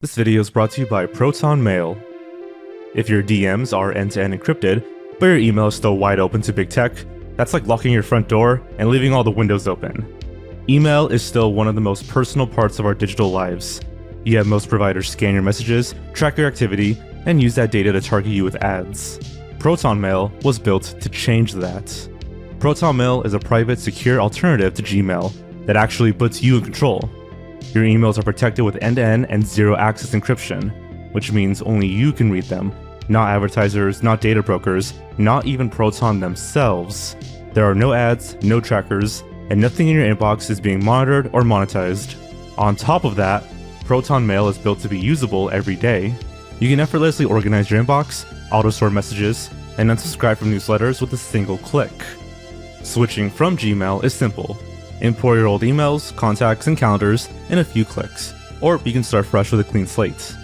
This video is brought to you by Proton Mail. If your DMs are end-to-end encrypted, but your email is still wide open to big tech, that's like locking your front door and leaving all the windows open. Email is still one of the most personal parts of our digital lives. Yet most providers scan your messages, track your activity, and use that data to target you with ads. Proton Mail was built to change that. Proton Mail is a private, secure alternative to Gmail that actually puts you in control. Your emails are protected with end-to-end and zero-access encryption, which means only you can read them, not advertisers, not data brokers, not even Proton themselves. There are no ads, no trackers, and nothing in your inbox is being monitored or monetized. On top of that, Proton Mail is built to be usable every day. You can effortlessly organize your inbox, auto-store messages, and unsubscribe from newsletters with a single click. Switching from Gmail is simple. Import your old emails, contacts, and calendars in a few clicks, or you can start fresh with a clean slate.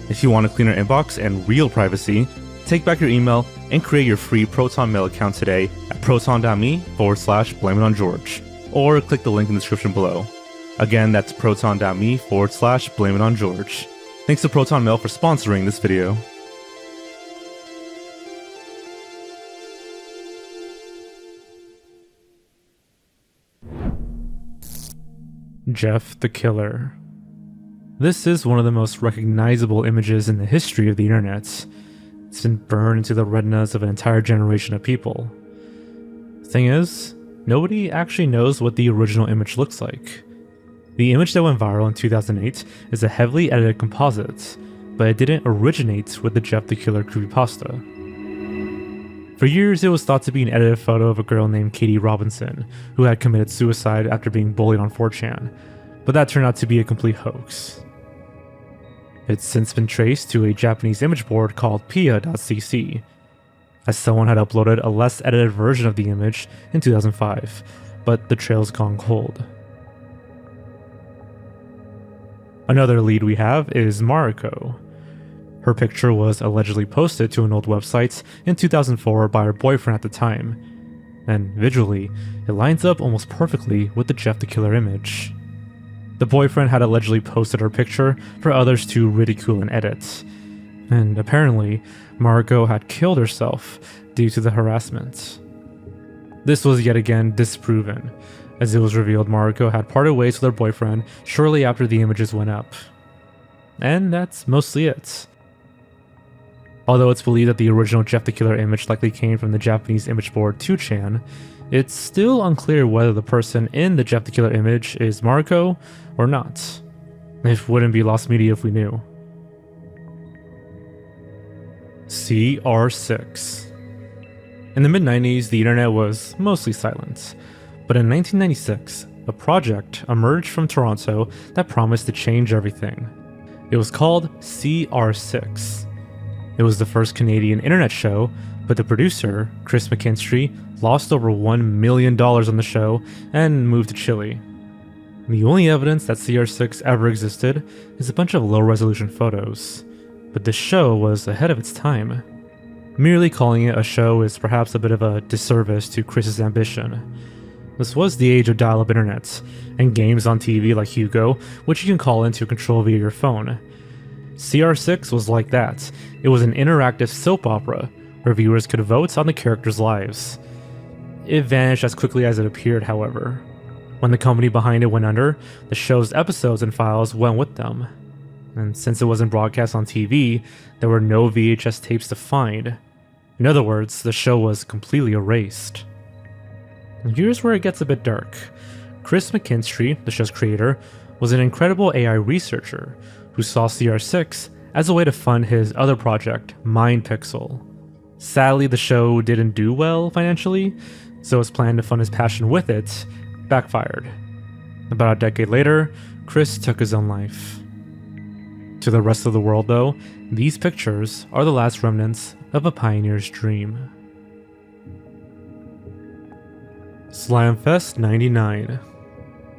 If you want a cleaner inbox and real privacy, take back your email and create your free Proton Mail account today at proton.me/Blameitonjorge, or click the link in the description below. Again, that's proton.me/Blameitonjorge. Thanks to Proton Mail for sponsoring this video. Jeff the Killer. This is one of the most recognizable images in the history of the internet. It's been burned into the retinas of an entire generation of people. Thing is, nobody actually knows what the original image looks like. The image that went viral in 2008 is a heavily edited composite, but it didn't originate with the Jeff the Killer creepypasta. For years, it was thought to be an edited photo of a girl named Katie Robinson, who had committed suicide after being bullied on 4chan, but that turned out to be a complete hoax. It's since been traced to a Japanese image board called pia.cc, as someone had uploaded a less edited version of the image in 2005, but the trail's gone cold. Another lead we have is Mariko. Her picture was allegedly posted to an old website in 2004 by her boyfriend at the time, and visually, it lines up almost perfectly with the Jeff the Killer image. The boyfriend had allegedly posted her picture for others to ridicule and edit, and apparently, Mariko had killed herself due to the harassment. This was yet again disproven, as it was revealed Mariko had parted ways with her boyfriend shortly after the images went up. And that's mostly it. Although it's believed that the original Jeff the Killer image likely came from the Japanese image board 2chan, it's still unclear whether the person in the Jeff the Killer image is Mariko or not. It wouldn't be lost media if we knew. CR6. In the mid-90s, the internet was mostly silent, but in 1996, a project emerged from Toronto that promised to change everything. It was called CR6. It was the first Canadian internet show, but the producer, Chris McKinstry, lost over $1 million on the show and moved to Chile. The only evidence that CR6 ever existed is a bunch of low-resolution photos, but this show was ahead of its time. Merely calling it a show is perhaps a bit of a disservice to Chris's ambition. This was the age of dial-up internet, and games on TV like Hugo, which you can call in to control via your phone. CR6 was like that. It was an interactive soap opera, where viewers could vote on the characters' lives. It vanished as quickly as it appeared, however. When the company behind it went under, the show's episodes and files went with them. And since it wasn't broadcast on TV, there were no VHS tapes to find. In other words, the show was completely erased. And here's where it gets a bit dark. Chris McKinstry, the show's creator, was an incredible AI researcher who saw CR6 as a way to fund his other project, MindPixel. Sadly, the show didn't do well financially, so his plan to fund his passion with it backfired. About a decade later, Chris took his own life. To the rest of the world, though, these pictures are the last remnants of a pioneer's dream. Slamfest 99.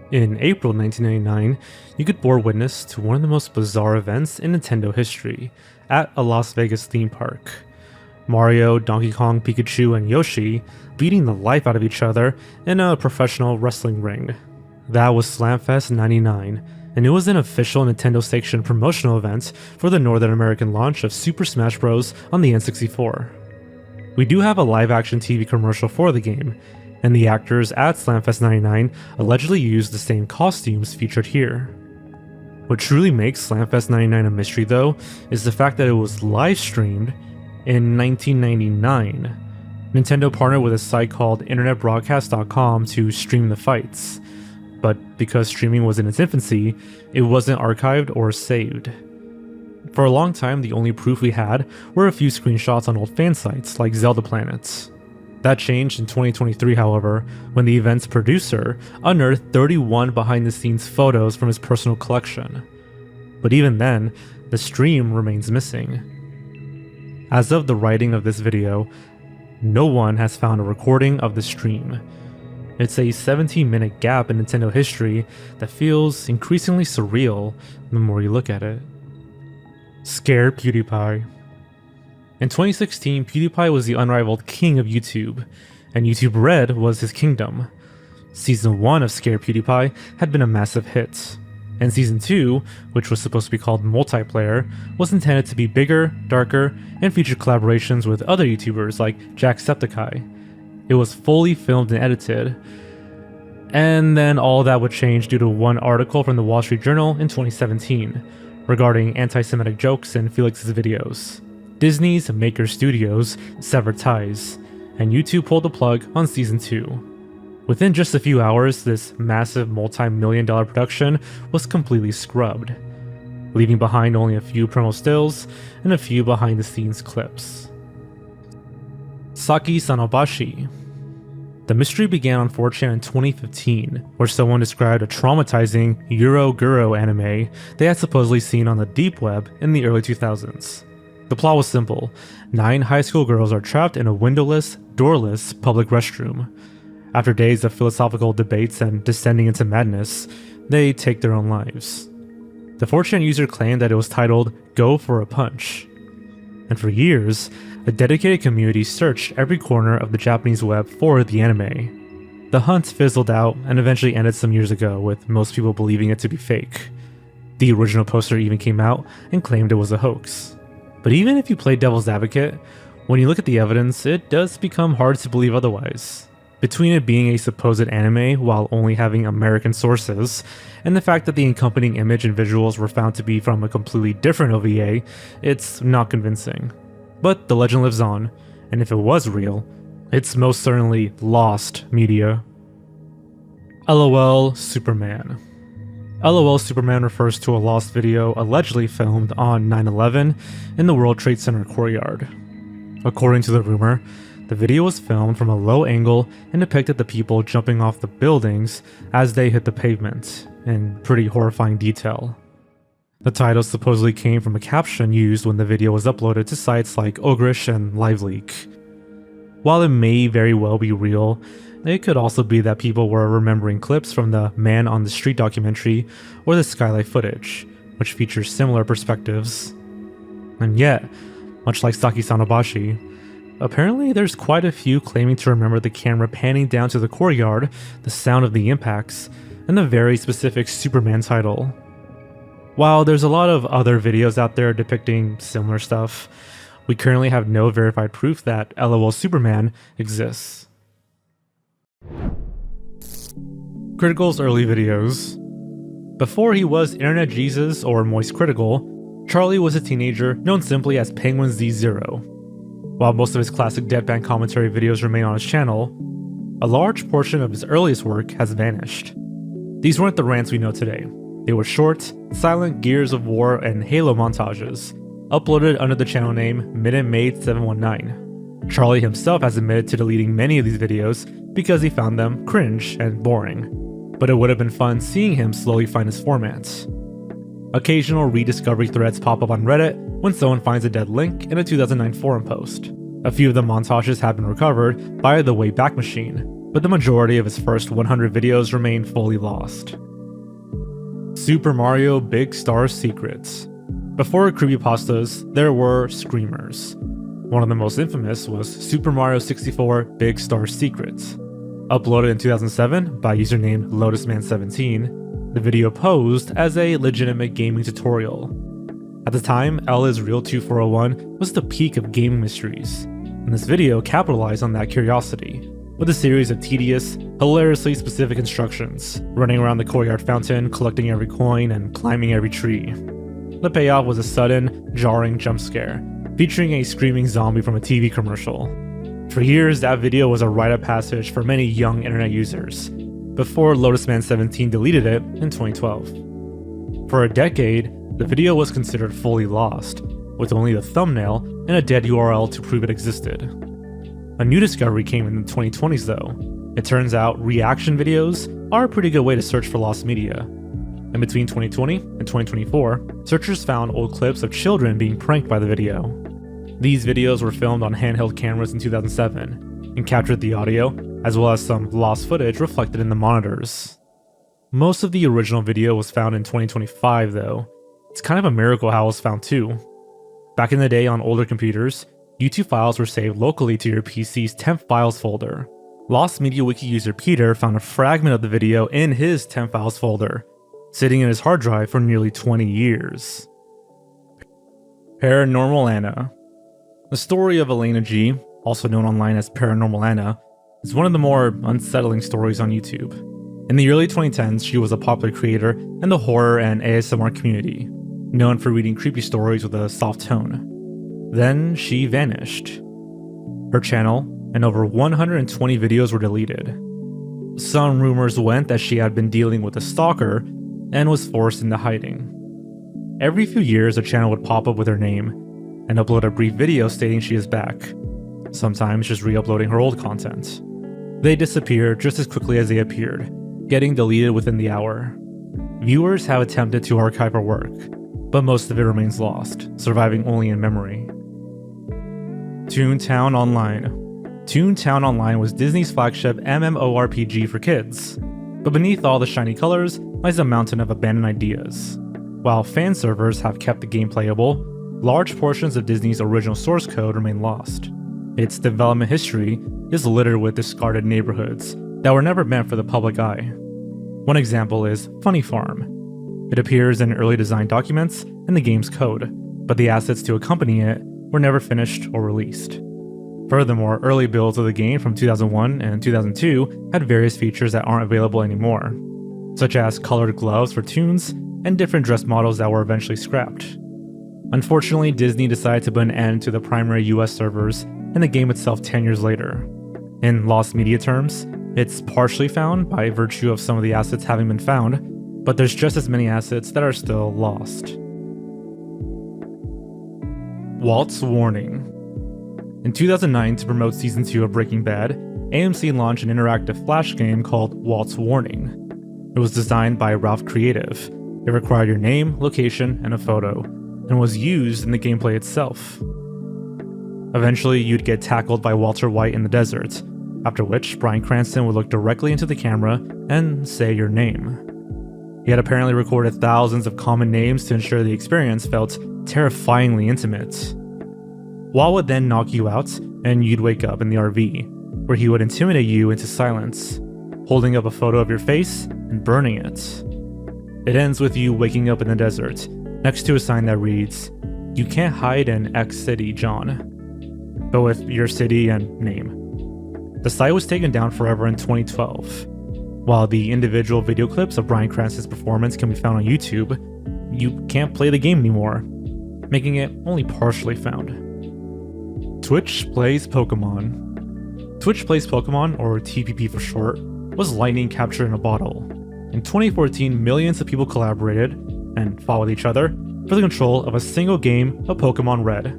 In April 1999, you could bore witness to one of the most bizarre events in Nintendo history at a Las Vegas theme park. Mario, Donkey Kong, Pikachu, and Yoshi beating the life out of each other in a professional wrestling ring. That was Slamfest 99, and it was an official Nintendo-sanctioned promotional event for the Northern American launch of Super Smash Bros. On the N64. We do have a live-action TV commercial for the game, and the actors at Slamfest 99 allegedly used the same costumes featured here. What truly makes Slamfest 99 a mystery though, is the fact that it was live-streamed in 1999. Nintendo partnered with a site called internetbroadcast.com to stream the fights, but because streaming was in its infancy, it wasn't archived or saved. For a long time, the only proof we had were a few screenshots on old fan sites like Zelda Planets. That changed in 2023, however, when the event's producer unearthed 31 behind-the-scenes photos from his personal collection. But even then, the stream remains missing. As of the writing of this video, no one has found a recording of the stream. It's a 17-minute gap in Nintendo history that feels increasingly surreal the more you look at it. Scare PewDiePie. In 2016, PewDiePie was the unrivaled king of YouTube, and YouTube Red was his kingdom. Season 1 of Scare PewDiePie had been a massive hit, and Season 2, which was supposed to be called Multiplayer, was intended to be bigger, darker, and featured collaborations with other YouTubers like Jacksepticeye. It was fully filmed and edited, and then all that would change due to one article from the Wall Street Journal in 2017 regarding anti-Semitic jokes in Felix's videos. Disney's Maker Studios severed ties, and YouTube pulled the plug on Season 2. Within just a few hours, this massive multi-million-dollar production was completely scrubbed, leaving behind only a few promo stills and a few behind-the-scenes clips. Saki Sanobashi. The mystery began on 4chan in 2015, where someone described a traumatizing Euro-Guro anime they had supposedly seen on the deep web in the early 2000s. The plot was simple. 9 high school girls are trapped in a windowless, doorless public restroom. After days of philosophical debates and descending into madness, they take their own lives. The 4chan user claimed that it was titled Go for a Punch. And for years, a dedicated community searched every corner of the Japanese web for the anime. The hunt fizzled out and eventually ended some years ago, with most people believing it to be fake. The original poster even came out and claimed it was a hoax. But even if you play devil's advocate, when you look at the evidence, it does become hard to believe otherwise. Between it being a supposed anime while only having American sources, and the fact that the accompanying image and visuals were found to be from a completely different OVA, it's not convincing. But the legend lives on, and if it was real, it's most certainly lost media. LOL Superman. LOL Superman refers to a lost video allegedly filmed on 9/11 in the World Trade Center courtyard. According to the rumor, the video was filmed from a low angle and depicted the people jumping off the buildings as they hit the pavement, in pretty horrifying detail. The title supposedly came from a caption used when the video was uploaded to sites like Ogrish and LiveLeak. While it may very well be real, it could also be that people were remembering clips from the Man on the Street documentary or the skylight footage, which features similar perspectives. And yet, much like Saki Sanobashi, apparently there's quite a few claiming to remember the camera panning down to the courtyard, the sound of the impacts, and the very specific Superman title. While there's a lot of other videos out there depicting similar stuff, we currently have no verified proof that LOL Superman exists. Critical's early videos. Before he was Internet Jesus or Moist Critical, Charlie was a teenager known simply as Penguin Z0. While most of his classic deadpan commentary videos remain on his channel, a large portion of his earliest work has vanished. These weren't the rants we know today. They were short, silent Gears of War and Halo montages, uploaded under the channel name MinutMaid719. Charlie himself has admitted to deleting many of these videos because he found them cringe and boring, but it would have been fun seeing him slowly find his format. Occasional rediscovery threads pop up on Reddit when someone finds a dead link in a 2009 forum post. A few of the montages have been recovered by the Wayback Machine, but the majority of his first 100 videos remain fully lost. Super Mario Big Star Secrets. Before creepypastas, there were screamers. One of the most infamous was Super Mario 64 Big Star Secrets. Uploaded in 2007 by username LotusMan17, The video posed as a legitimate gaming tutorial. At the time, Ella's Real 2401 was the peak of gaming mysteries, and this video capitalized on that curiosity, with a series of tedious, hilariously specific instructions, running around the courtyard fountain, collecting every coin, and climbing every tree. The payoff was a sudden, jarring jump scare, featuring a screaming zombie from a TV commercial. For years, that video was a rite of passage for many young internet users, before LotusMan17 deleted it in 2012. For a decade, the video was considered fully lost, with only the thumbnail and a dead URL to prove it existed. A new discovery came in the 2020s though. It turns out reaction videos are a pretty good way to search for lost media. And between 2020 and 2024, searchers found old clips of children being pranked by the video. These videos were filmed on handheld cameras in 2007 and captured the audio, as well as some lost footage reflected in the monitors. Most of the original video was found in 2025 though. It's kind of a miracle how it was found too. Back in the day on older computers, YouTube files were saved locally to your PC's temp files folder. Lost Media Wiki user Peter found a fragment of the video in his temp files folder, sitting in his hard drive for nearly 20 years. Paranormal Anna. The story of Elena G, also known online as Paranormal Anna, is one of the more unsettling stories on YouTube. In the early 2010s, she was a popular creator in the horror and ASMR community, known for reading creepy stories with a soft tone. Then she vanished. Her channel and over 120 videos were deleted. Some rumors went that she had been dealing with a stalker and was forced into hiding. Every few years, a channel would pop up with her name and upload a brief video stating she is back, sometimes just re-uploading her old content. They disappear just as quickly as they appeared, getting deleted within the hour. Viewers have attempted to archive her work, but most of it remains lost, surviving only in memory. Toontown Online. Toontown Online was Disney's flagship MMORPG for kids, but beneath all the shiny colors lies a mountain of abandoned ideas. While fan servers have kept the game playable, large portions of Disney's original source code remain lost. Its development history is littered with discarded neighborhoods that were never meant for the public eye. One example is Funny Farm. It appears in early design documents and the game's code, but the assets to accompany it were never finished or released. Furthermore, early builds of the game from 2001 and 2002 had various features that aren't available anymore, such as colored gloves for toons and different dress models that were eventually scrapped. Unfortunately, Disney decided to put an end to the primary US servers and the game itself 10 years later. In lost media terms, it's partially found by virtue of some of the assets having been found, but there's just as many assets that are still lost. Walt's Warning. In 2009, to promote Season 2 of Breaking Bad, AMC launched an interactive flash game called Walt's Warning. It was designed by Ralph Creative. It required your name, location, and a photo, and was used in the gameplay itself. Eventually, you'd get tackled by Walter White in the desert, after which Bryan Cranston would look directly into the camera and say your name. He had apparently recorded thousands of common names to ensure the experience felt terrifyingly intimate. Walt would then knock you out, and you'd wake up in the RV, where he would intimidate you into silence, holding up a photo of your face and burning it. It ends with you waking up in the desert, next to a sign that reads, "You can't hide in X city, John," but with your city and name. The site was taken down forever in 2012. While the individual video clips of Bryan Cranston's performance can be found on YouTube, you can't play the game anymore, making it only partially found. Twitch Plays Pokemon. Twitch Plays Pokemon, or TPP for short, was lightning captured in a bottle. In 2014, millions of people collaborated and fought with each other for the control of a single game of Pokemon Red.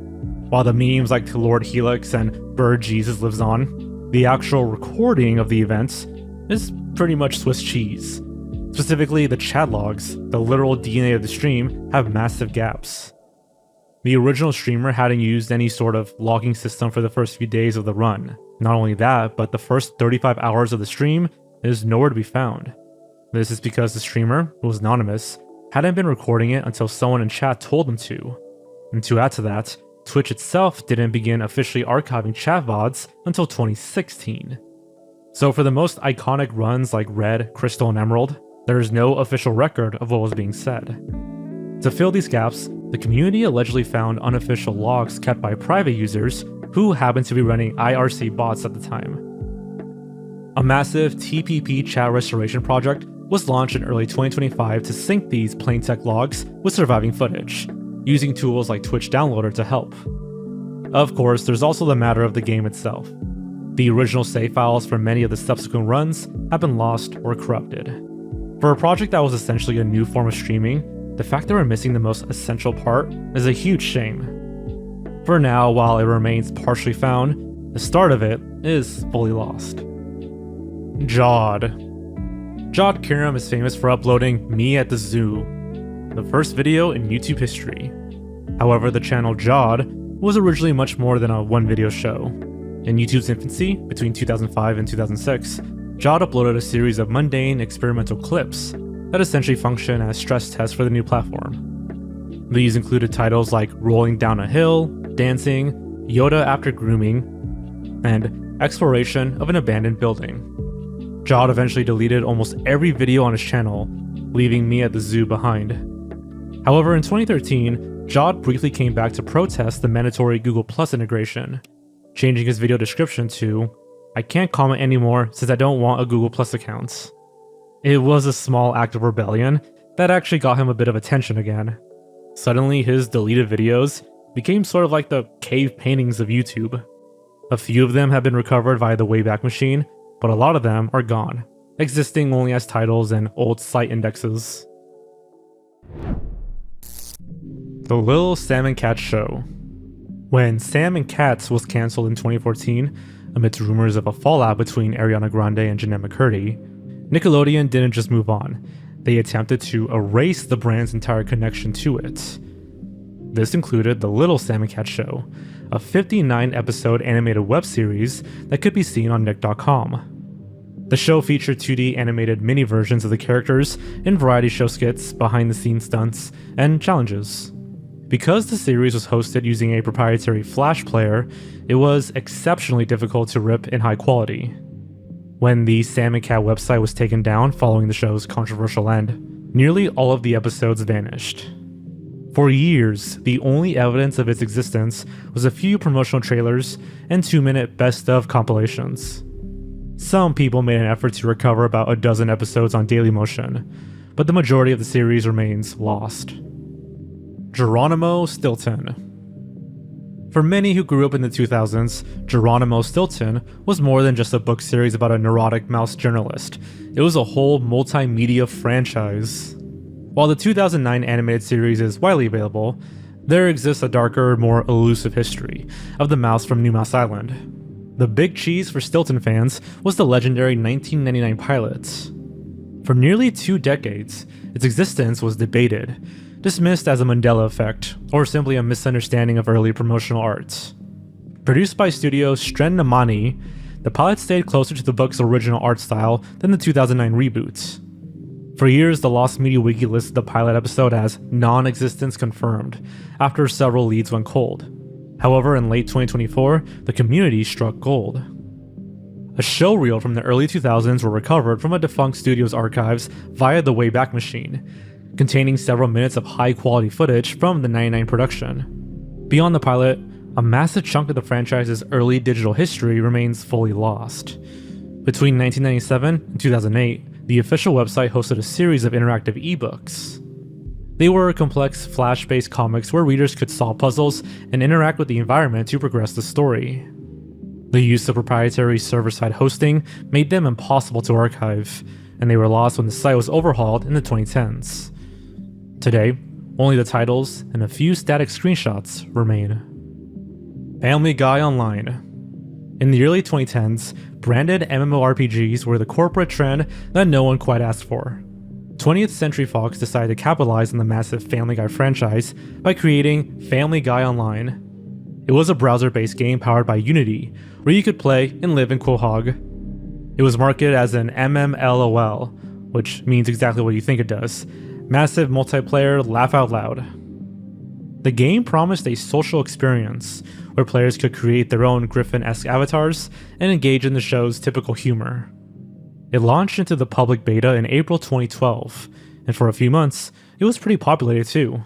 While the memes like Lord Helix and Bird Jesus lives on, the actual recording of the events is pretty much Swiss cheese. Specifically, the chat logs, the literal DNA of the stream, have massive gaps. The original streamer hadn't used any sort of logging system for the first few days of the run. Not only that, but the first 35 hours of the stream is nowhere to be found. This is because the streamer, who was anonymous, hadn't been recording it until someone in chat told them to. And to add to that, Twitch itself didn't begin officially archiving chat VODs until 2016. So for the most iconic runs like Red, Crystal, and Emerald, There is no official record of what was being said. To fill these gaps, the community allegedly found unofficial logs kept by private users who happened to be running IRC bots at the time. A massive TPP chat restoration project was launched in early 2025 to sync these plaintext logs with surviving footage, using tools like Twitch Downloader to help. Of course, there's also the matter of the game itself. The original save files for many of the subsequent runs have been lost or corrupted. For a project that was essentially a new form of streaming, the fact that we're missing the most essential part is a huge shame. For now, while it remains partially found, the start of it is fully lost. Jawed. Jawed Kiram is famous for uploading Me at the Zoo, the first video in YouTube history. However, the channel Jawed was originally much more than a one-video show. In YouTube's infancy, between 2005 and 2006, Jawed uploaded a series of mundane experimental clips that essentially function as stress tests for the new platform. These included titles like Rolling Down a Hill, Dancing, Yoda After Grooming, and Exploration of an Abandoned Building. Jawed eventually deleted almost every video on his channel, leaving Me at the Zoo behind. However, in 2013, Jawed briefly came back to protest the mandatory Google Plus integration, changing his video description to, "I can't comment anymore since I don't want a Google Plus account." It was a small act of rebellion that actually got him a bit of attention again. Suddenly, his deleted videos became sort of like the cave paintings of YouTube. A few of them have been recovered via the Wayback Machine, but a lot of them are gone, existing only as titles and old site indexes. The Lil Sam and Cat Show. When Sam and Cat was cancelled in 2014, amidst rumors of a fallout between Ariana Grande and Jennette McCurdy, Nickelodeon didn't just move on, they attempted to erase the brand's entire connection to it. This included The Little Sam and Cat Show, a 59-episode animated web series that could be seen on Nick.com. The show featured 2D animated mini versions of the characters in variety show skits, behind-the-scenes stunts, and challenges. Because the series was hosted using a proprietary Flash player, it was exceptionally difficult to rip in high quality. When the Sam and Cat website was taken down following the show's controversial end, nearly all of the episodes vanished. For years, the only evidence of its existence was a few promotional trailers and 2-minute best-of compilations. Some people made an effort to recover about a dozen episodes on Dailymotion, but the majority of the series remains lost. Geronimo Stilton. For many who grew up in the 2000s, Geronimo Stilton was more than just a book series about a neurotic mouse journalist. It was a whole multimedia franchise. While the 2009 animated series is widely available, there exists a darker, more elusive history of the mouse from New Mouse Island. The big cheese for Stilton fans was the legendary 1999 pilot. For nearly 2 decades, its existence was debated, dismissed as a Mandela effect, or simply a misunderstanding of early promotional art. Produced by studio Stren-Namani, the pilot stayed closer to the book's original art style than the 2009 reboot. For years, the Lost Media Wiki listed the pilot episode as non-existence confirmed, after several leads went cold. However, in late 2024, the community struck gold. A show reel from the early 2000s were recovered from a defunct studio's archives via the Wayback Machine, containing several minutes of high-quality footage from the 99 production. Beyond the pilot, a massive chunk of the franchise's early digital history remains fully lost. Between 1997 and 2008, the official website hosted a series of interactive ebooks. They were complex Flash-based comics where readers could solve puzzles and interact with the environment to progress the story. The use of proprietary server-side hosting made them impossible to archive, and they were lost when the site was overhauled in the 2010s. Today, only the titles and a few static screenshots remain. Family Guy Online. In the early 2010s, branded MMORPGs were the corporate trend that no one quite asked for. 20th Century Fox decided to capitalize on the massive Family Guy franchise by creating Family Guy Online. It was a browser-based game powered by Unity, where you could play and live in Quahog. It was marketed as an MMLOL, which means exactly what you think it does. Massive multiplayer laugh out loud. The game promised a social experience, where players could create their own Griffin-esque avatars and engage in the show's typical humor. It launched into the public beta in April 2012, and for a few months, it was pretty populated too.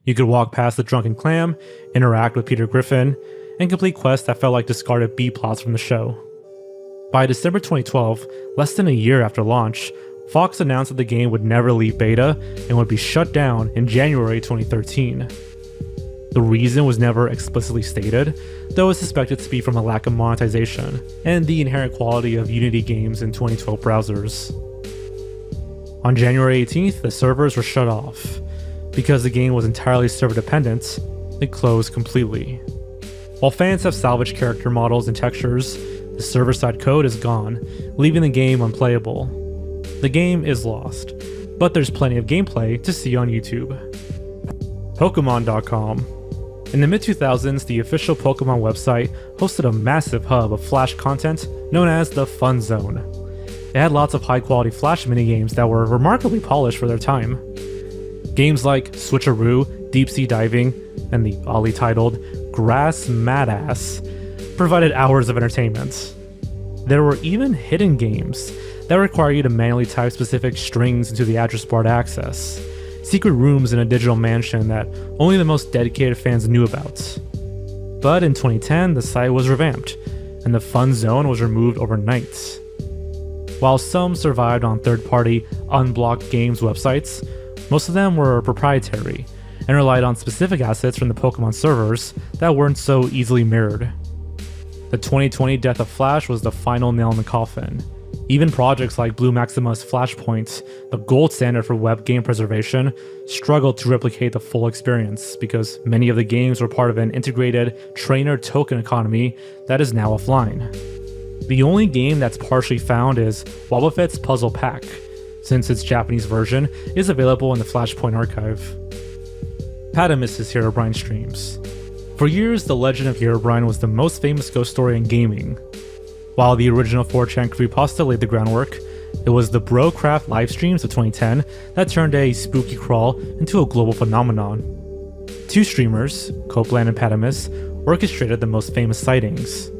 You could walk past the drunken clam, interact with Peter Griffin, and complete quests that felt like discarded B-plots from the show. By December 2012, less than a year after launch, Fox announced that the game would never leave beta and would be shut down in January 2013. The reason was never explicitly stated, though it's suspected to be from a lack of monetization and the inherent quality of Unity games in 2012 browsers. On January 18th, the servers were shut off. Because the game was entirely server dependent, it closed completely. While fans have salvaged character models and textures, the server-side code is gone, leaving the game unplayable. The game is lost, but there's plenty of gameplay to see on YouTube. Pokemon.com. In the mid-2000s, the official Pokemon website hosted a massive hub of Flash content known as the Fun Zone. It had lots of high-quality Flash minigames that were remarkably polished for their time. Games like Switcheroo, Deep Sea Diving, and the oddly titled Grass Madass provided hours of entertainment. There were even hidden games that require you to manually type specific strings into the address bar to access. Secret rooms in a digital mansion that only the most dedicated fans knew about. But in 2010, the site was revamped, and the Fun Zone was removed overnight. While some survived on third-party, unblocked games websites, most of them were proprietary, and relied on specific assets from the Pokemon servers that weren't so easily mirrored. The 2020 death of Flash was the final nail in the coffin. Even projects like Blue Maximus Flashpoint, the gold standard for web game preservation, struggled to replicate the full experience because many of the games were part of an integrated trainer token economy that is now offline. The only game that's partially found is Wobbuffet's Puzzle Pack, since its Japanese version is available in the Flashpoint archive. Padamus' Herobrine streams. For years, the legend of Herobrine was the most famous ghost story in gaming. While the original 4chan creepypasta laid the groundwork, it was the Brocraft livestreams of 2010 that turned a spooky crawl into a global phenomenon. Two streamers, Copeland and Padamus, orchestrated the most famous sightings.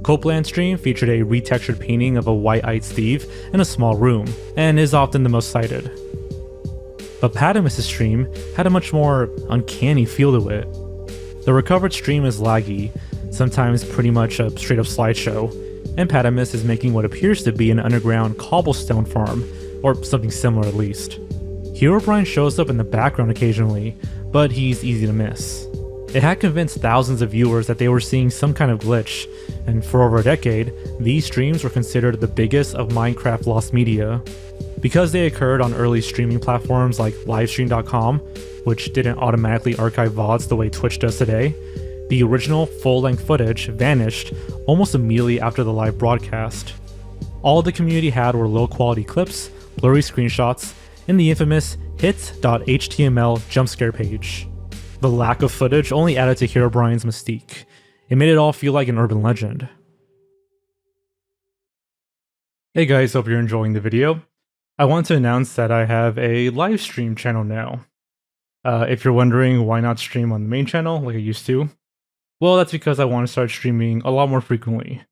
Copeland's stream featured a retextured painting of a white-eyed Steve in a small room, and is often the most cited. But Padamus' stream had a much more uncanny feel to it. The recovered stream is laggy, sometimes pretty much a straight-up slideshow, and Padamus is making what appears to be an underground cobblestone farm, or something similar at least. Herobrine shows up in the background occasionally, but he's easy to miss. It had convinced thousands of viewers that they were seeing some kind of glitch, and for over a decade, these streams were considered the biggest of Minecraft lost media. Because they occurred on early streaming platforms like Livestream.com, which didn't automatically archive VODs the way Twitch does today, the original full-length footage vanished almost immediately after the live broadcast. All the community had were low-quality clips, blurry screenshots, and the infamous hits.html jumpscare page. The lack of footage only added to Herobrine's mystique. It made it all feel like an urban legend. Hey guys, hope you're enjoying the video. I want to announce that I have a live stream channel now. If you're wondering why not stream on the main channel like I used to, well, that's because I want to start streaming a lot more frequently.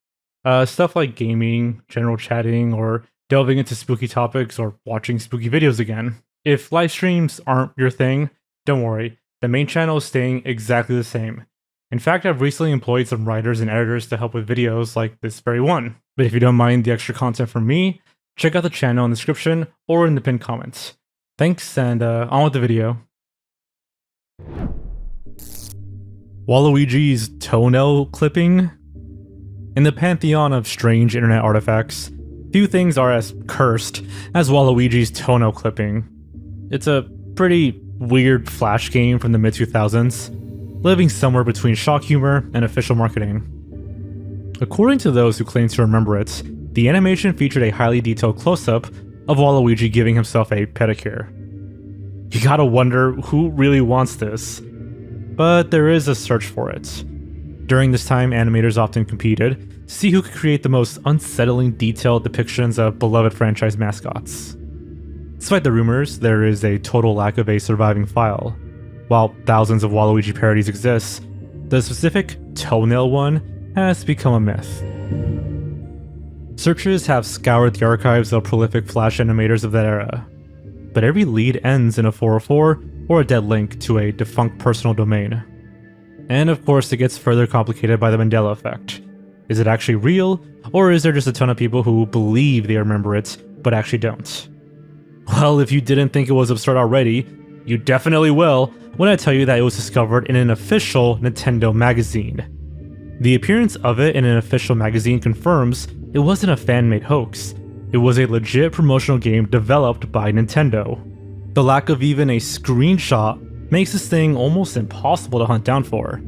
Stuff like gaming, general chatting, or delving into spooky topics or watching spooky videos again. If live streams aren't your thing, don't worry, the main channel is staying exactly the same. In fact, I've recently employed some writers and editors to help with videos like this very one. But if you don't mind the extra content from me, check out the channel in the description or in the pinned comments. Thanks, and on with the video. Waluigi's toenail clipping? In the pantheon of strange internet artifacts, few things are as cursed as Waluigi's toenail clipping. It's a pretty weird Flash game from the mid-2000s, living somewhere between shock humor and official marketing. According to those who claim to remember it, the animation featured a highly detailed close-up of Waluigi giving himself a pedicure. You gotta wonder who really wants this, but there is a search for it. During this time, animators often competed to see who could create the most unsettling detailed depictions of beloved franchise mascots. Despite the rumors, there is a total lack of a surviving file. While thousands of Waluigi parodies exist, the specific toenail one has become a myth. Searchers have scoured the archives of prolific Flash animators of that era, but every lead ends in a 404 or a dead link to a defunct personal domain. And of course, it gets further complicated by the Mandela effect. Is it actually real, or is there just a ton of people who believe they remember it, but actually don't? Well, if you didn't think it was absurd already, you definitely will when I tell you that it was discovered in an official Nintendo magazine. The appearance of it in an official magazine confirms it wasn't a fan-made hoax. It was a legit promotional game developed by Nintendo. The lack of even a screenshot makes this thing almost impossible to hunt down for.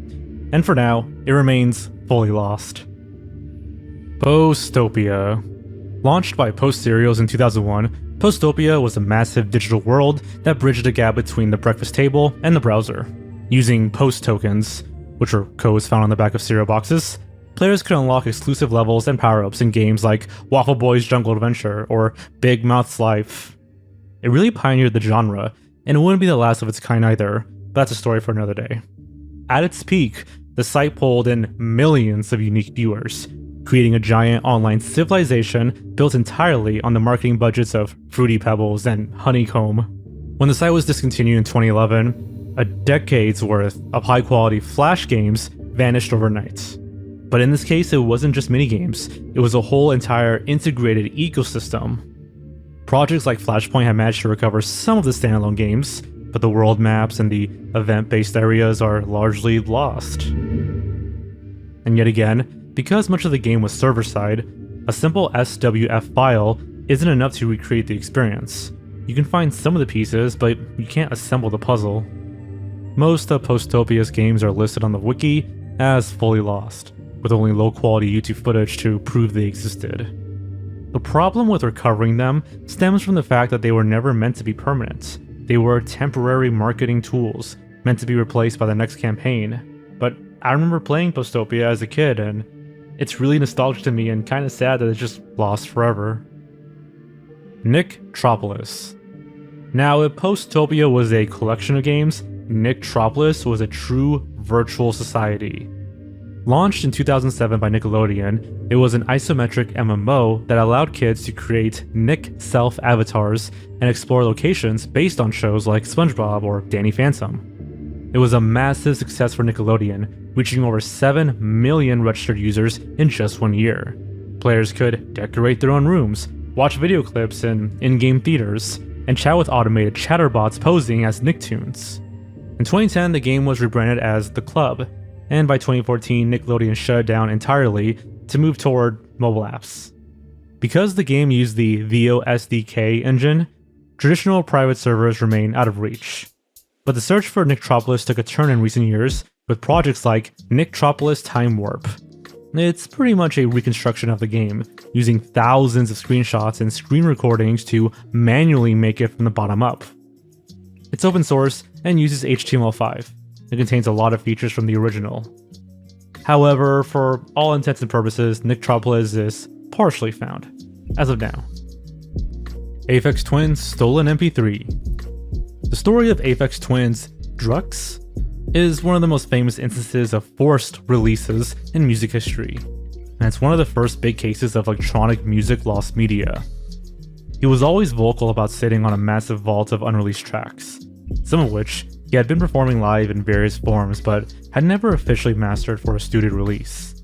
And for now, it remains fully lost. Postopia. Launched by Post Cereals in 2001, Postopia was a massive digital world that bridged the gap between the breakfast table and the browser. Using Post tokens, which were codes found on the back of cereal boxes, players could unlock exclusive levels and power-ups in games like Waffle Boy's Jungle Adventure or Big Mouth's Life. It really pioneered the genre, and it wouldn't be the last of its kind either, but that's a story for another day. At its peak, the site pulled in millions of unique viewers, creating a giant online civilization built entirely on the marketing budgets of Fruity Pebbles and Honeycomb. When the site was discontinued in 2011, a decade's worth of high-quality Flash games vanished overnight. But in this case, it wasn't just minigames, it was a whole entire integrated ecosystem. Projects like Flashpoint had managed to recover some of the standalone games, but the world maps and the event-based areas are largely lost. And yet again, because much of the game was server-side, a simple SWF file isn't enough to recreate the experience. You can find some of the pieces, but you can't assemble the puzzle. Most of Postopia's games are listed on the wiki as fully lost, with only low-quality YouTube footage to prove they existed. The problem with recovering them stems from the fact that they were never meant to be permanent. They were temporary marketing tools, meant to be replaced by the next campaign. But I remember playing Postopia as a kid, and it's really nostalgic to me and kinda sad that it's just lost forever. NickTropolis. Now, if Postopia was a collection of games, NickTropolis was a true virtual society. Launched in 2007 by Nickelodeon, it was an isometric MMO that allowed kids to create Nick self-avatars and explore locations based on shows like SpongeBob or Danny Phantom. It was a massive success for Nickelodeon, reaching over 7 million registered users in just 1 year. Players could decorate their own rooms, watch video clips in in-game theaters, and chat with automated chatterbots posing as Nicktoons. In 2010, the game was rebranded as The Club, and by 2014, Nickelodeon shut it down entirely to move toward mobile apps. Because the game used the VO SDK engine, traditional private servers remain out of reach. But the search for NickTropolis took a turn in recent years with projects like NickTropolis Time Warp. It's pretty much a reconstruction of the game, using thousands of screenshots and screen recordings to manually make it from the bottom up. It's open source and uses HTML5. It contains a lot of features from the original. However, for all intents and purposes, NickTropolis is partially found, as of now. Aphex Twin's Stolen MP3. The story of Aphex Twin's Drux is one of the most famous instances of forced releases in music history, and it's one of the first big cases of electronic music lost media. He was always vocal about sitting on a massive vault of unreleased tracks, some of which he had been performing live in various forms but had never officially mastered for a studio release.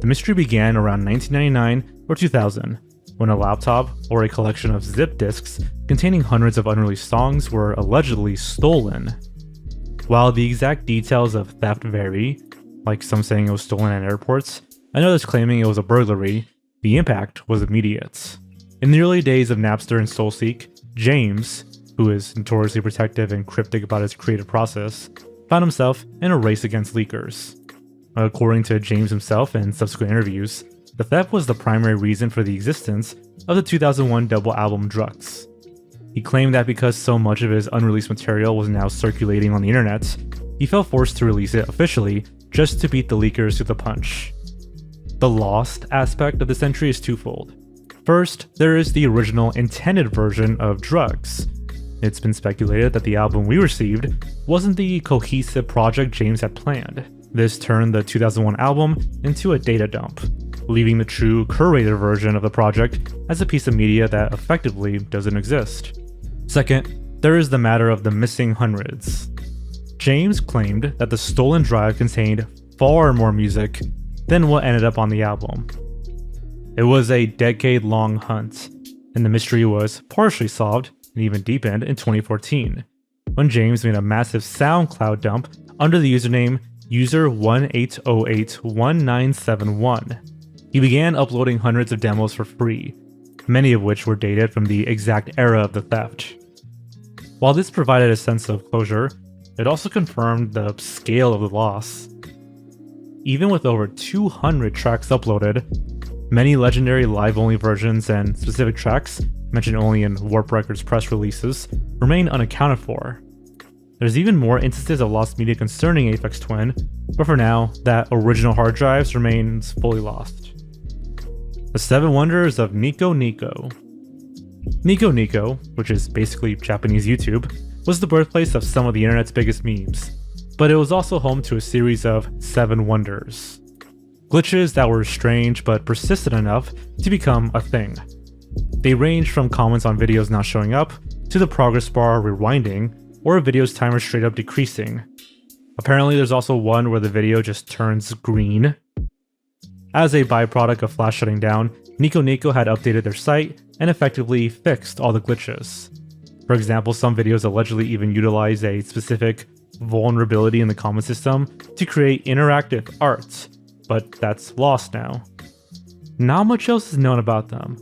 The mystery began around 1999 or 2000, when a laptop or a collection of zip disks containing hundreds of unreleased songs were allegedly stolen. While the exact details of theft vary, like some saying it was stolen at airports, and others claiming it was a burglary, the impact was immediate. In the early days of Napster and SoulSeek, James, who is notoriously protective and cryptic about his creative process, found himself in a race against leakers. According to James himself in subsequent interviews, the theft was the primary reason for the existence of the 2001 double album Drux. He claimed that because so much of his unreleased material was now circulating on the internet, he felt forced to release it officially just to beat the leakers to the punch. The lost aspect of this entry is twofold. First, there is the original intended version of Drux. It's been speculated that the album we received wasn't the cohesive project James had planned. This turned the 2001 album into a data dump, leaving the true curated version of the project as a piece of media that effectively doesn't exist. Second, there is the matter of the missing hundreds. James claimed that the stolen drive contained far more music than what ended up on the album. It was a decade-long hunt, and the mystery was partially solved and even deepened in 2014, when James made a massive SoundCloud dump under the username user18081971. He began uploading hundreds of demos for free, many of which were dated from the exact era of the theft. While this provided a sense of closure, it also confirmed the scale of the loss. Even with over 200 tracks uploaded, many legendary live-only versions and specific tracks, mentioned only in Warp Records press releases, remain unaccounted for. There's even more instances of lost media concerning Aphex Twin, but for now, that original hard drives remains fully lost. The 7 Wonders of Niconico. Niconico, which is basically Japanese YouTube, was the birthplace of some of the internet's biggest memes, but it was also home to a series of 7 wonders. Glitches that were strange but persistent enough to become a thing. They range from comments on videos not showing up, to the progress bar rewinding, or a video's timer straight up decreasing. Apparently there's also one where the video just turns green. As a byproduct of Flash shutting down, Niconico had updated their site and effectively fixed all the glitches. For example, some videos allegedly even utilize a specific vulnerability in the comment system to create interactive art, but that's lost now. Not much else is known about them,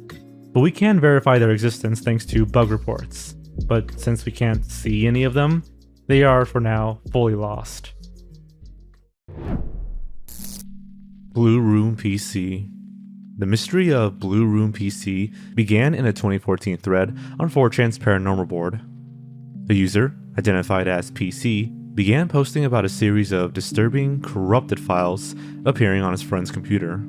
but we can verify their existence thanks to bug reports. But since we can't see any of them, they are for now fully lost. Blue Room PC. The mystery of Blue Room PC began in a 2014 thread on 4chan's Paranormal board. The user, identified as PC, began posting about a series of disturbing, corrupted files appearing on his friend's computer.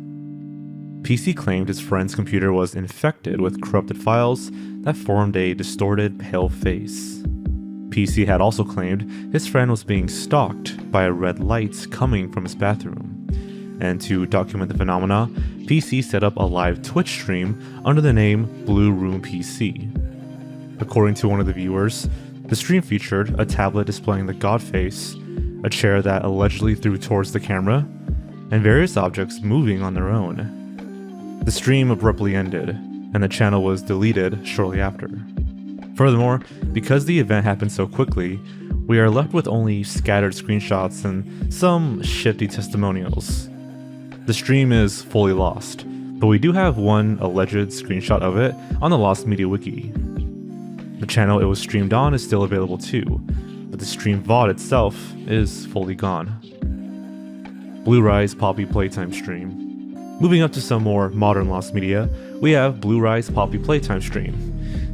PC claimed his friend's computer was infected with corrupted files that formed a distorted, pale face. PC had also claimed his friend was being stalked by a red light coming from his bathroom. And to document the phenomena, PC set up a live Twitch stream under the name Blue Room PC. According to one of the viewers, the stream featured a tablet displaying the god face, a chair that allegedly threw towards the camera, and various objects moving on their own. The stream abruptly ended, and the channel was deleted shortly after. Furthermore, because the event happened so quickly, we are left with only scattered screenshots and some shifty testimonials. The stream is fully lost, but we do have one alleged screenshot of it on the Lost Media Wiki. The channel it was streamed on is still available too, but the stream VOD itself is fully gone. Blu-ray's Poppy Playtime stream. Moving up to some more modern lost media, we have Blu-ray's Poppy Playtime stream.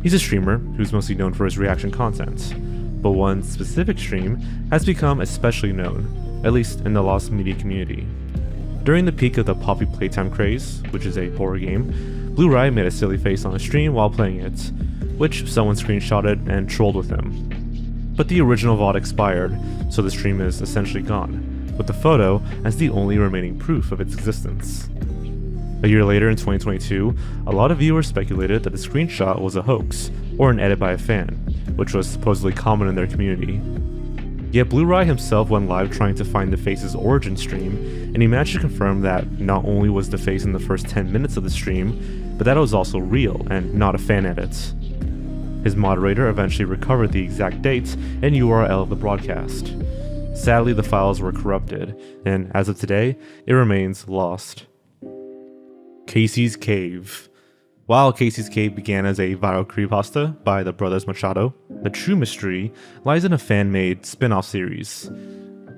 He's a streamer who's mostly known for his reaction content, but one specific stream has become especially known, at least in the lost media community. During the peak of the Poppy Playtime craze, which is a horror game, Blu-ray made a silly face on the stream while playing it, which someone screenshotted and trolled with him. But the original VOD expired, so the stream is essentially gone, with the photo as the only remaining proof of its existence. A year later in 2022, a lot of viewers speculated that the screenshot was a hoax, or an edit by a fan, which was supposedly common in their community. Yet Blu-ray himself went live trying to find the face's origin stream, and he managed to confirm that not only was the face in the first 10 minutes of the stream, but that it was also real and not a fan edit. His moderator eventually recovered the exact dates and URL of the broadcast. Sadly, the files were corrupted, and as of today, it remains lost. Casey's Cave. While Casey's Cave began as a viral creepypasta by the brothers Machado, the true mystery lies in a fan-made spin-off series.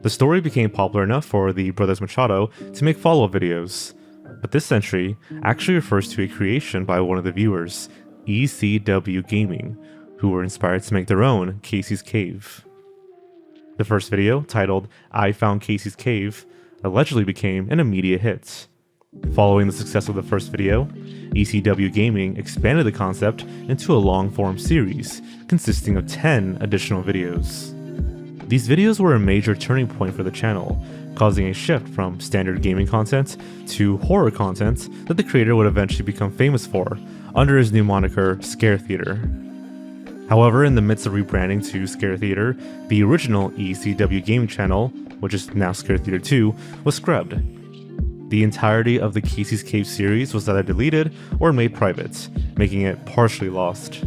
The story became popular enough for the brothers Machado to make follow-up videos, but this entry actually refers to a creation by one of the viewers, ECW Gaming, who were inspired to make their own Casey's Cave. The first video, titled I Found Casey's Cave, allegedly became an immediate hit. Following the success of the first video, ECW Gaming expanded the concept into a long-form series consisting of 10 additional videos. These videos were a major turning point for the channel, causing a shift from standard gaming content to horror content that the creator would eventually become famous for under his new moniker, Scare Theater. However, in the midst of rebranding to Scare Theater, the original ECW gaming channel, which is now Scare Theater 2, was scrubbed. The entirety of the Casey's Cave series was either deleted or made private, making it partially lost.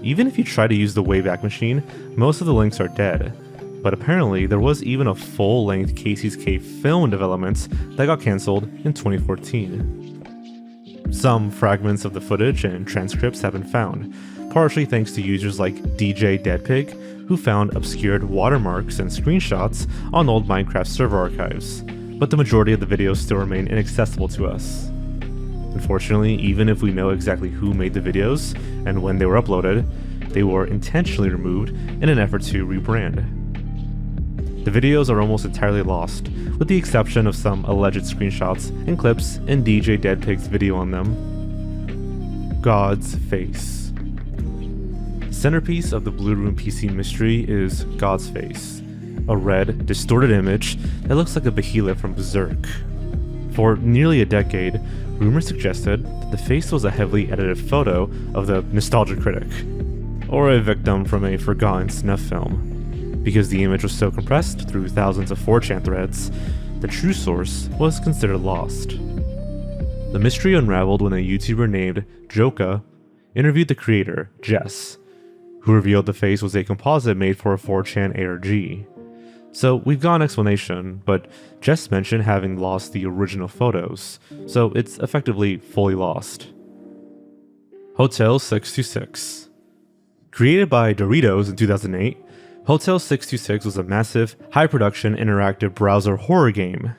Even if you try to use the Wayback Machine, most of the links are dead, but apparently there was even a full-length Casey's Cave film development that got cancelled in 2014. Some fragments of the footage and transcripts have been found, partially thanks to users like DJ Deadpig, who found obscured watermarks and screenshots on old Minecraft server archives, but the majority of the videos still remain inaccessible to us. Unfortunately, even if we know exactly who made the videos and when they were uploaded, they were intentionally removed in an effort to rebrand. The videos are almost entirely lost, with the exception of some alleged screenshots and clips in DJ Deadpig's video on them. God's Face. The centerpiece of the Blue Room PC mystery is God's Face, a red, distorted image that looks like a behemoth from Berserk. For nearly a decade, rumors suggested that the face was a heavily edited photo of the nostalgia critic, or a victim from a forgotten snuff film. Because the image was so compressed through thousands of 4chan threads, the true source was considered lost. The mystery unraveled when a YouTuber named Joka interviewed the creator, Jess, who revealed the face was a composite made for a 4chan ARG. So we've got an explanation, but Jess mentioned having lost the original photos, so it's effectively fully lost. Hotel 626. Created by Doritos in 2008, Hotel 626 was a massive, high-production interactive browser horror game.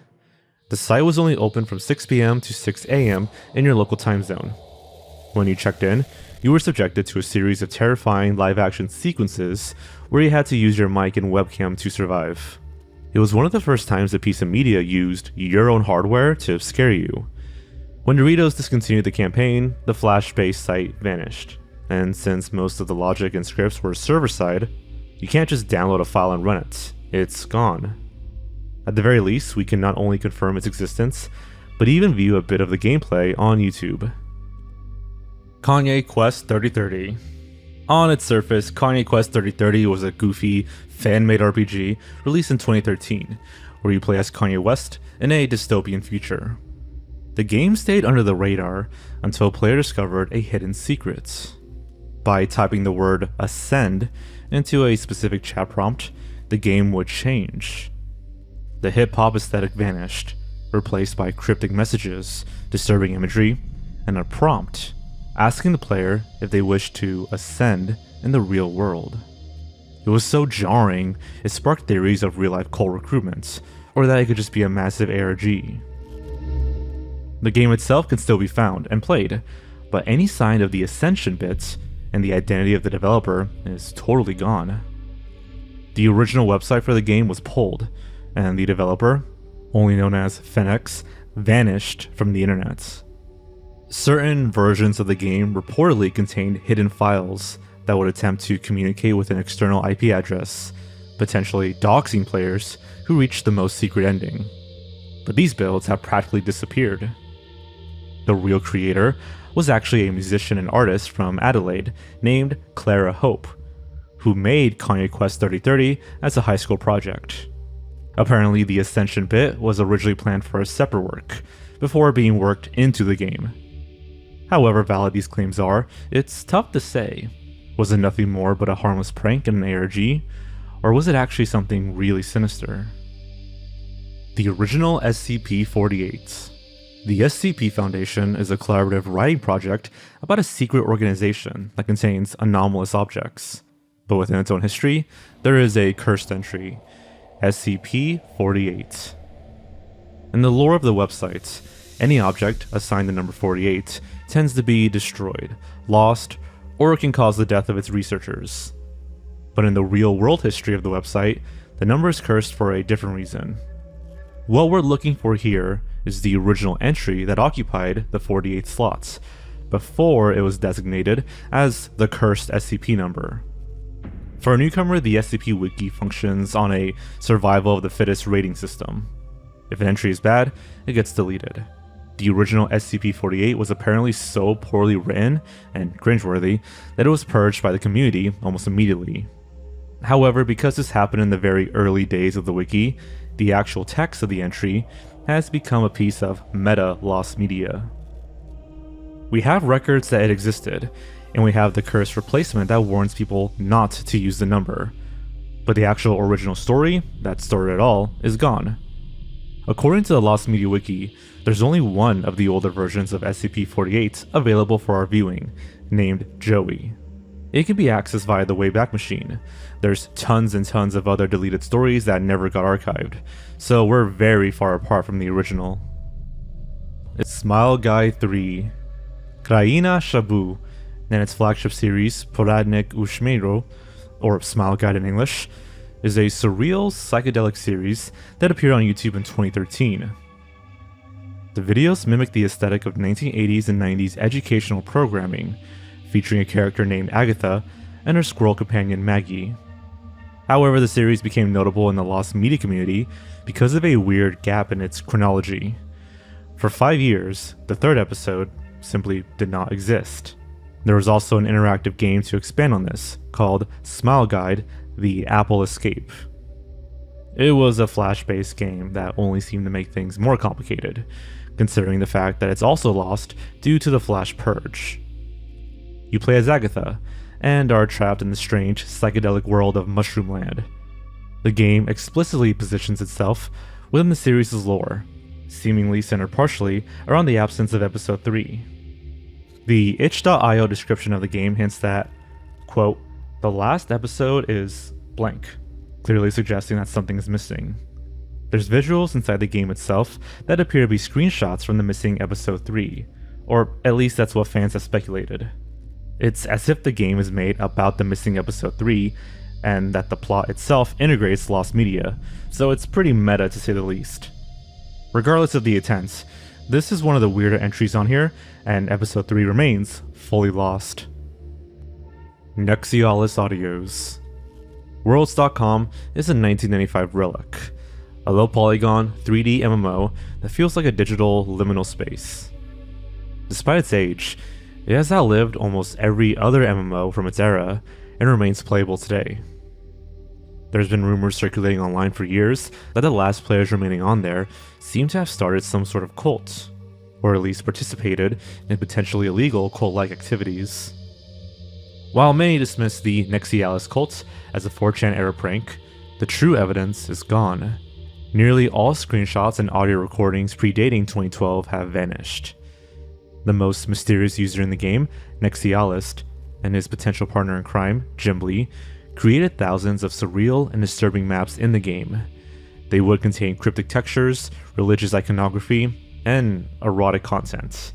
The site was only open from 6 p.m. to 6 a.m. in your local time zone. When you checked in, you were subjected to a series of terrifying live-action sequences where you had to use your mic and webcam to survive. It was one of the first times a piece of media used your own hardware to scare you. When Doritos discontinued the campaign, the Flash-based site vanished, and since most of the logic and scripts were server-side, you can't just download a file and run it. It's gone. At the very least, we can not only confirm its existence, but even view a bit of the gameplay on YouTube. Kanye Quest 3030. On its surface, Kanye Quest 3030 was a goofy, fan-made RPG released in 2013, where you play as Kanye West in a dystopian future. The game stayed under the radar until a player discovered a hidden secret. By typing the word "ascend" into a specific chat prompt, the game would change. The hip-hop aesthetic vanished, replaced by cryptic messages, disturbing imagery, and a prompt asking the player if they wished to ascend in the real world. It was so jarring, it sparked theories of real-life cult recruitment, or that it could just be a massive ARG. The game itself can still be found and played, but any sign of the ascension bits and the identity of the developer is totally gone. The original website for the game was pulled, and the developer, only known as Phoenix, vanished from the internet. Certain versions of the game reportedly contained hidden files that would attempt to communicate with an external IP address, potentially doxing players who reached the most secret ending. But these builds have practically disappeared. The real creator was actually a musician and artist from Adelaide named Clara Hope, who made Kanye Quest 3030 as a high school project. Apparently, the Ascension bit was originally planned for a separate work, before being worked into the game. However valid these claims are, it's tough to say. Was it nothing more but a harmless prank in an ARG, or was it actually something really sinister? The original SCP-48. The SCP Foundation is a collaborative writing project about a secret organization that contains anomalous objects. But within its own history, there is a cursed entry, SCP-48. In the lore of the website, any object assigned the number 48 tends to be destroyed, lost, or it can cause the death of its researchers. But in the real-world history of the website, the number is cursed for a different reason. What we're looking for here is the original entry that occupied the 48 slots, before it was designated as the cursed SCP number. For a newcomer, the SCP Wiki functions on a survival of the fittest rating system. If an entry is bad, it gets deleted. The original SCP-48 was apparently so poorly written and cringeworthy that it was purged by the community almost immediately. However, because this happened in the very early days of the wiki, the actual text of the entry has become a piece of meta lost media. We have records that it existed, and we have the cursed replacement that warns people not to use the number. But the actual original story, that story at all, is gone. According to the Lost Media Wiki, there's only one of the older versions of SCP-48 available for our viewing, named Joey. It can be accessed via the Wayback Machine. There's tons and tons of other deleted stories that never got archived, so we're very far apart from the original. It's Smile Guy 3. Kraina Shabu, and its flagship series, Poradnik Ushmeiro, or Smile Guide in English, is a surreal psychedelic series that appeared on YouTube in 2013. The videos mimic the aesthetic of 1980s and 90s educational programming, featuring a character named Agatha and her squirrel companion Maggie. However, the series became notable in the lost media community because of a weird gap in its chronology. For 5 years, the third episode simply did not exist. There was also an interactive game to expand on this, called Smile Guide: The Apple Escape. It was a Flash-based game that only seemed to make things more complicated, considering the fact that it's also lost due to the Flash purge. You play as Agatha, and are trapped in the strange, psychedelic world of Mushroomland. The game explicitly positions itself within the series' lore, seemingly centered partially around the absence of Episode 3. The itch.io description of the game hints that, quote, "The last episode is blank," clearly suggesting that something is missing. There's visuals inside the game itself that appear to be screenshots from the missing Episode 3, or at least that's what fans have speculated. It's as if the game is made about the missing Episode 3, and that the plot itself integrates lost media, so it's pretty meta to say the least. Regardless of the intent, this is one of the weirder entries on here, and Episode 3 remains fully lost. Nexialist Audios. Worlds.com is a 1995 relic, a low-polygon, 3D MMO that feels like a digital liminal space. Despite its age, it has outlived almost every other MMO from its era and remains playable today. There's been rumors circulating online for years that the last players remaining on there seem to have started some sort of cult, or at least participated in potentially illegal cult-like activities. While many dismiss the Nexialist cult as a 4chan era prank, the true evidence is gone. Nearly all screenshots and audio recordings predating 2012 have vanished. The most mysterious user in the game, Nexialist, and his potential partner in crime, Jimbly, created thousands of surreal and disturbing maps in the game. They would contain cryptic textures, religious iconography, and erotic content.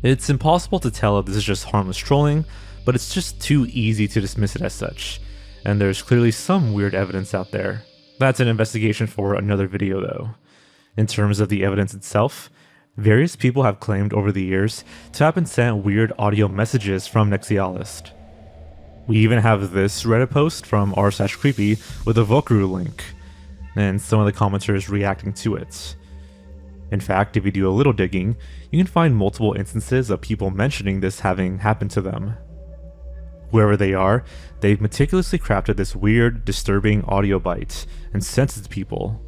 It's impossible to tell if this is just harmless trolling, but it's just too easy to dismiss it as such, and there's clearly some weird evidence out there. That's an investigation for another video though. In terms of the evidence itself, various people have claimed over the years to have been sent weird audio messages from Nexialist. We even have this Reddit post from r/creepy with a Vokru link, and some of the commenters reacting to it. In fact, if you do a little digging, you can find multiple instances of people mentioning this having happened to them. Whoever they are, they've meticulously crafted this weird, disturbing audio bite and sent it to people,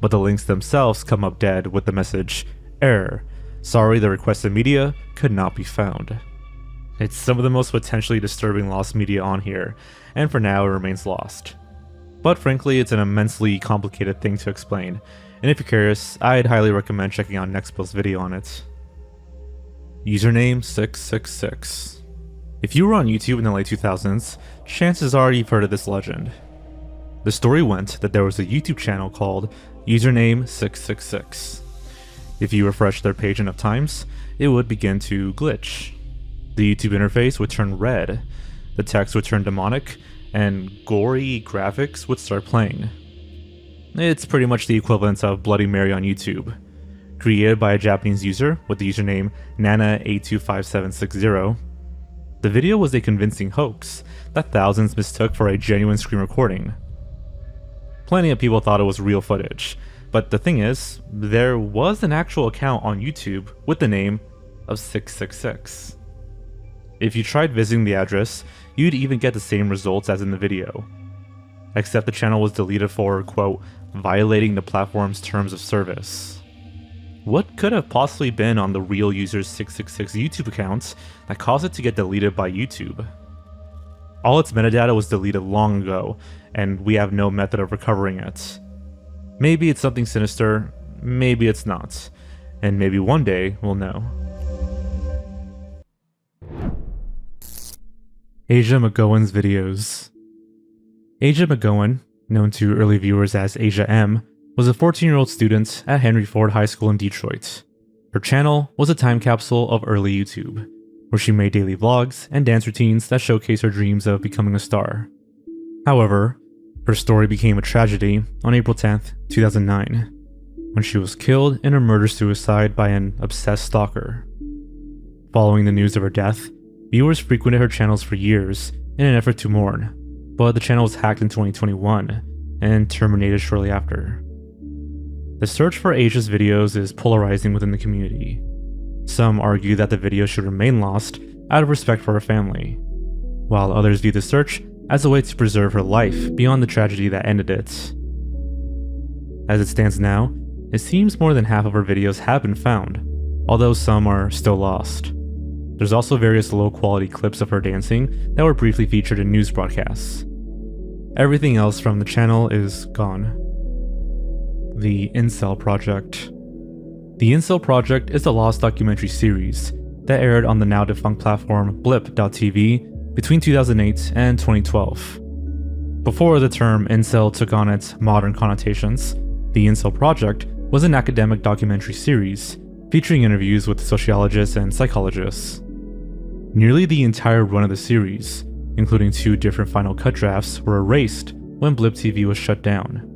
but the links themselves come up dead with the message, "Error. Sorry, the requested media could not be found." It's some of the most potentially disturbing lost media on here, and for now it remains lost. But frankly, it's an immensely complicated thing to explain, and if you're curious, I'd highly recommend checking out Nextbill's video on it. Username 666. If you were on YouTube in the late 2000s, chances are you've heard of this legend. The story went that there was a YouTube channel called Username 666. If you refresh their page enough times, it would begin to glitch. The YouTube interface would turn red, the text would turn demonic, and gory graphics would start playing. It's pretty much the equivalent of Bloody Mary on YouTube. Created by a Japanese user with the username Nana825760, the video was a convincing hoax that thousands mistook for a genuine screen recording. Plenty of people thought it was real footage, but the thing is, there was an actual account on YouTube with the name of 666. If you tried visiting the address, you'd even get the same results as in the video, except the channel was deleted for, quote, violating the platform's terms of service. What could have possibly been on the real user's 666 YouTube account that caused it to get deleted by YouTube? All its metadata was deleted long ago, and we have no method of recovering it. Maybe it's something sinister, maybe it's not, and maybe one day we'll know. Asia McGowan's videos. Asia McGowan, known to early viewers as Asia M, was a 14-year-old student at Henry Ford High School in Detroit. Her channel was a time capsule of early YouTube, where she made daily vlogs and dance routines that showcase her dreams of becoming a star. However, her story became a tragedy on April 10th, 2009, when she was killed in a murder-suicide by an obsessed stalker. Following the news of her death, viewers frequented her channels for years in an effort to mourn, but the channel was hacked in 2021 and terminated shortly after. The search for Asia's videos is polarizing within the community. Some argue that the video should remain lost out of respect for her family, while others view the search as a way to preserve her life beyond the tragedy that ended it. As it stands now, it seems more than half of her videos have been found, although some are still lost. There's also various low-quality clips of her dancing that were briefly featured in news broadcasts. Everything else from the channel is gone. The Incel Project. The Incel Project is a lost documentary series that aired on the now-defunct platform Blip.tv between 2008 and 2012. Before the term incel took on its modern connotations, the Incel Project was an academic documentary series featuring interviews with sociologists and psychologists. Nearly the entire run of the series, including 2 different final cut drafts, were erased when Blip TV was shut down.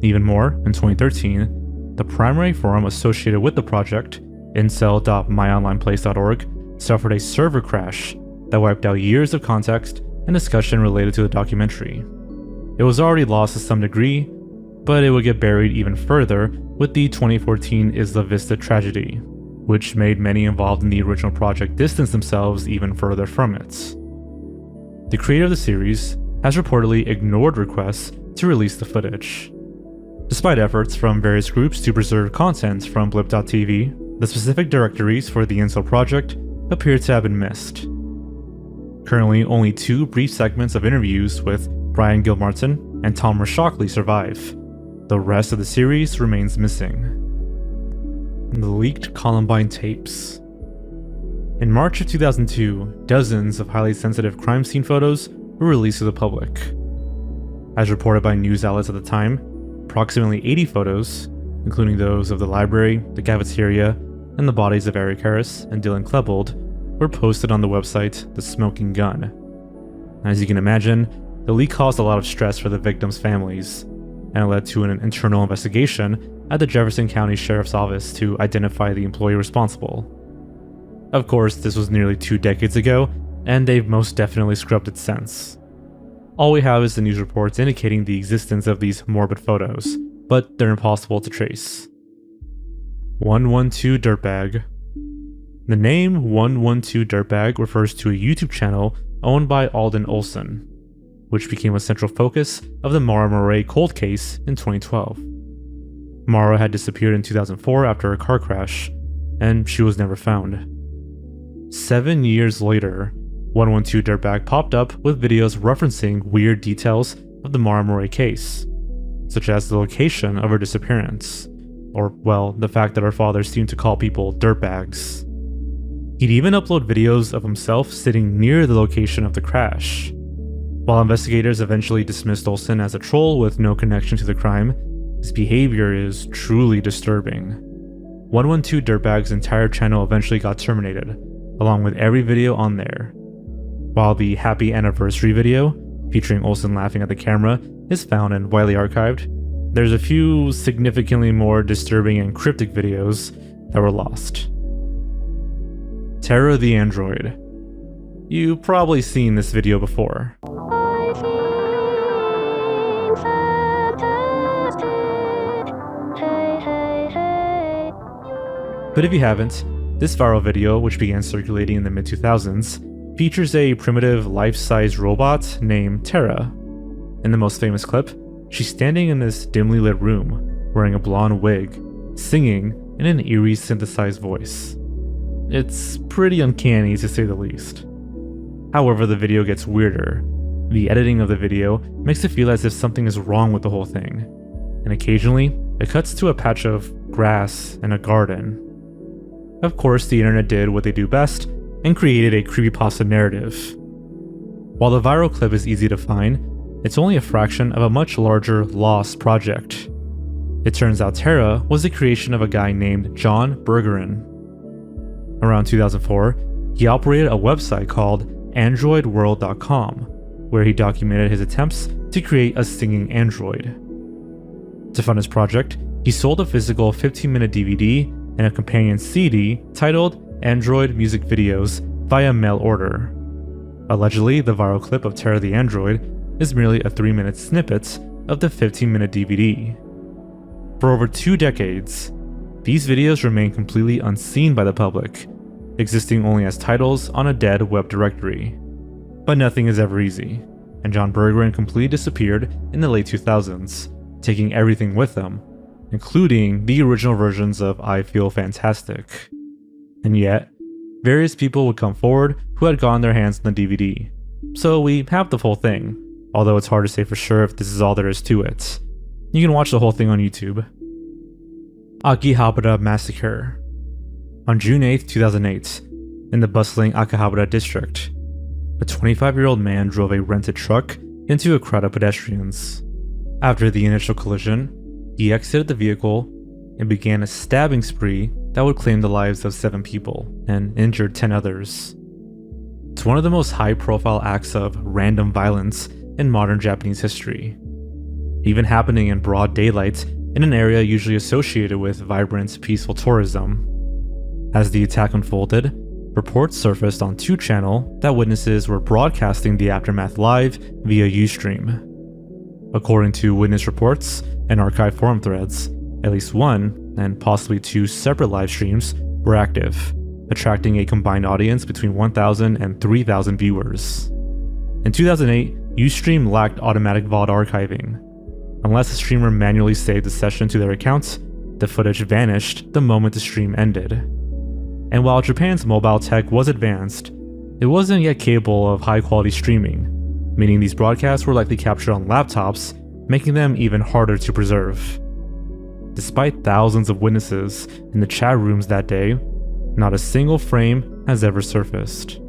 Even more, in 2013, the primary forum associated with the project, incel.myonlineplace.org, suffered a server crash that wiped out years of context and discussion related to the documentary. It was already lost to some degree, but it would get buried even further with the 2014 Isla Vista tragedy, which made many involved in the original project distance themselves even further from it. The creator of the series has reportedly ignored requests to release the footage. Despite efforts from various groups to preserve content from Blip.tv, the specific directories for the Incel Project appear to have been missed. Currently, only 2 brief segments of interviews with Brian Gilmartin and Tom Shockley survive. The rest of the series remains missing. The leaked Columbine Tapes. In March of 2002, dozens of highly sensitive crime scene photos were released to the public. As reported by news outlets at the time, approximately 80 photos, including those of the library, the cafeteria, and the bodies of Eric Harris and Dylan Klebold, were posted on the website The Smoking Gun. As you can imagine, the leak caused a lot of stress for the victims' families, and it led to an internal investigation at the Jefferson County Sheriff's Office to identify the employee responsible. Of course, this was nearly 2 decades ago, and they've most definitely scrubbed it since. All we have is the news reports indicating the existence of these morbid photos, but they're impossible to trace. 112 Dirtbag. The name 112 Dirtbag refers to a YouTube channel owned by Alden Olson, which became a central focus of the Mara Murray cold case in 2012. Mara had disappeared in 2004 after a car crash, and she was never found. 7 years later, 112 Dirtbag popped up with videos referencing weird details of the Mara Murray case, such as the location of her disappearance, or, well, the fact that her father seemed to call people dirtbags. He'd even upload videos of himself sitting near the location of the crash. While investigators eventually dismissed Olson as a troll with no connection to the crime, his behavior is truly disturbing. 112 Dirtbag's entire channel eventually got terminated, along with every video on there. While the Happy Anniversary video, featuring Olson laughing at the camera, is found and widely archived, there's a few significantly more disturbing and cryptic videos that were lost. Terra the Android. You've probably seen this video before. But if you haven't, this viral video, which began circulating in the mid-2000s, features a primitive life-size robot named Terra. In the most famous clip, she's standing in this dimly lit room, wearing a blonde wig, singing in an eerie synthesized voice. It's pretty uncanny to say the least. However, the video gets weirder. The editing of the video makes it feel as if something is wrong with the whole thing, and occasionally, it cuts to a patch of grass in a garden. Of course, the internet did what they do best and created a creepypasta narrative. While the viral clip is easy to find, it's only a fraction of a much larger lost project. It turns out Terra was the creation of a guy named John Bergeron. Around 2004, he operated a website called AndroidWorld.com, where he documented his attempts to create a singing android. To fund his project, he sold a physical 15-minute DVD and a companion CD titled Android Music Videos via mail order. Allegedly, the viral clip of Terra the Android is merely a 3-minute snippet of the 15-minute DVD. For over 2 decades, these videos remain completely unseen by the public, existing only as titles on a dead web directory. But nothing is ever easy, and John Bergeron completely disappeared in the late 2000s, taking everything with him, including the original versions of I Feel Fantastic. And yet, various people would come forward who had gotten their hands on the DVD, so we have the full thing, although it's hard to say for sure if this is all there is to it. You can watch the whole thing on YouTube. Akihabara Massacre. On June 8, 2008, in the bustling Akihabara district, a 25-year-old man drove a rented truck into a crowd of pedestrians. After the initial collision, he exited the vehicle and began a stabbing spree that would claim the lives of 7 people and injured 10 others. It's one of the most high-profile acts of random violence in modern Japanese history, even happening in broad daylight in an area usually associated with vibrant, peaceful tourism. As the attack unfolded, reports surfaced on 2channel that witnesses were broadcasting the aftermath live via Ustream. According to witness reports and archive forum threads, at least 1 and possibly 2 separate live streams were active, attracting a combined audience between 1,000 and 3,000 viewers. In 2008, Ustream lacked automatic VOD archiving. Unless the streamer manually saved the session to their account, the footage vanished the moment the stream ended. And while Japan's mobile tech was advanced, it wasn't yet capable of high-quality streaming, meaning these broadcasts were likely captured on laptops, making them even harder to preserve. Despite thousands of witnesses in the chat rooms that day, not a single frame has ever surfaced.